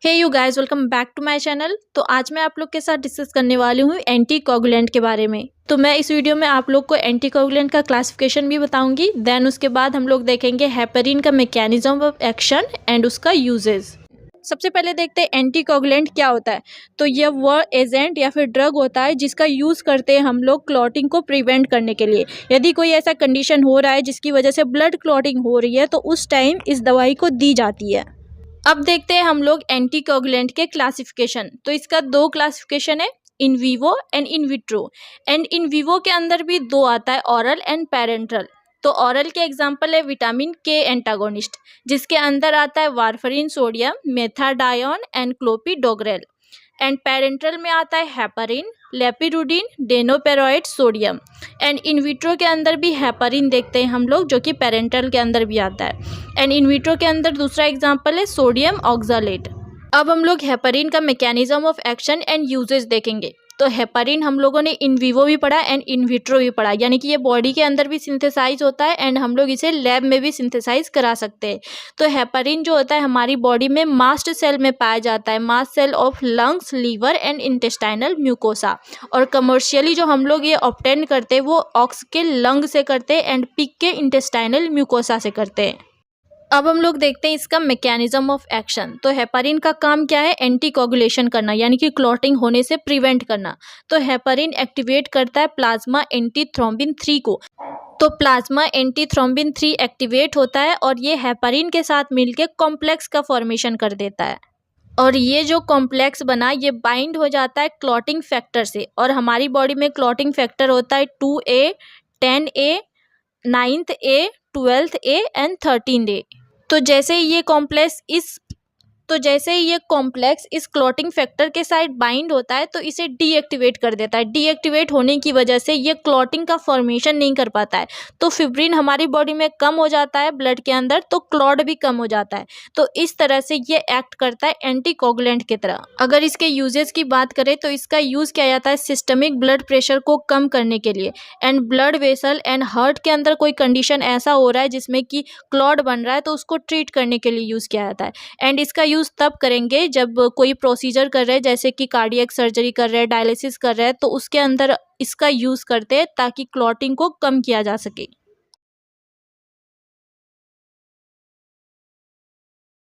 Hey you guys, welcome back to my channel. तो आज मैं आप लोग के साथ डिस्कस करने वाली हूँ एंटीकोगुलेंट के बारे में। तो मैं इस वीडियो में आप लोग को एंटीकोगुलेंट का क्लासिफिकेशन भी बताऊंगी। देन उसके बाद हम लोग देखेंगे हेपेरिन का मैकेनिज्म ऑफ एक्शन एंड उसका यूजेस। सबसे पहले देखते हैं एंटीकोगुलेंट क्या होता है। तो यह वह एजेंट या फिर ड्रग होता है जिसका यूज़ करते हैं हम लोग क्लॉटिंग को प्रिवेंट करने के लिए। यदि कोई ऐसा कंडीशन हो रहा है जिसकी वजह से ब्लड क्लॉटिंग हो रही है तो उस टाइम इस दवाई को दी जाती है। अब देखते हैं हम लोग एंटीकोगुलेंट के क्लासिफिकेशन। तो इसका दो क्लासिफिकेशन है, in vivo and in vitro. And in vivo के अंदर भी दो आता है, ऑरल एंड पैरेंटल। तो ऑरल के एग्जांपल है विटामिन के एंटागोनिस्ट, जिसके अंदर आता है warfarin sodium, methadione and clopidogrel. And parenteral में आता है heparin, lepirudin, danaparoid, sodium. And in vitro के अंदर भी हेपारिन देखते हैं हम लोग, जो कि पैरेंटल के अंदर भी आता है। एंड इन विट्रो के अंदर दूसरा एग्जांपल है सोडियम ऑक्सालेट। अब हम लोग हेपारिन का mechanism of action and uses देखेंगे। तो हेपारिन हम लोगों ने इन विवो भी पढ़ा एंड इन विट्रो भी पढ़ा, यानी कि ये बॉडी के अंदर भी सिंथेसाइज होता है एंड हम लोग इसे लैब में भी सिंथेसाइज करा सकते हैं। तो हेपारिन जो होता है हमारी बॉडी में मास्ट सेल में पाया जाता है, mast cell of lungs, liver and intestinal mucosa. और कमर्शियली जो हम लोग ये ऑब्टेन करते हैं वो ऑक्स के लंग से करते हैं एंड पिग के इंटेस्टाइनल म्यूकोसा से करते हैं। अब हम लोग देखते हैं इसका मैकेनिज्म ऑफ एक्शन। तो हेपारिन का काम क्या है? एंटीकोगुलेशन करना, यानी कि क्लॉटिंग होने से प्रिवेंट करना। तो हेपारिन एक्टिवेट करता है प्लाज्मा एंटीथ्रोम्बिन 3 को। तो प्लाज्मा एंटीथ्रोम्बिन 3 एक्टिवेट होता है और ये हेपारिन के साथ मिलकर कॉम्प्लेक्स का फॉर्मेशन कर देता है। और ये जो कॉम्प्लेक्स बना ये बाइंड हो जाता है क्लॉटिंग फैक्टर से। और हमारी बॉडी में क्लॉटिंग फैक्टर होता है 2A, 10A, 9A, 12A and 13A। तो जैसे ही ये कॉम्प्लेक्स इस क्लॉटिंग फैक्टर के साइड बाइंड होता है तो इसे डीएक्टिवेट कर देता है। डीएक्टिवेट होने की वजह से ये क्लॉटिंग का फॉर्मेशन नहीं कर पाता है। तो फिब्रिन हमारी बॉडी में कम हो जाता है ब्लड के अंदर, तो क्लॉट भी कम हो जाता है। तो इस तरह से ये एक्ट करता है एंटीकोगुलेंट की तरह। अगर इसके यूजेस की बात करें तो इसका यूज किया जाता है सिस्टमिक ब्लड प्रेशर को कम करने के लिए। And blood vessel and heart के अंदर कोई कंडीशन ऐसा हो रहा है जिसमें कि क्लॉट बन रहा है तो उसको ट्रीट करने के लिए यूज किया जाता है। एंड इसका यूज तब करेंगे जब कोई प्रोसीजर कर रहे हैं, जैसे कि कार्डियक सर्जरी कर रहे हैं, डायलिसिस कर रहे हैं, तो उसके अंदर इसका यूज करते हैं ताकि क्लॉटिंग को कम किया जा सके।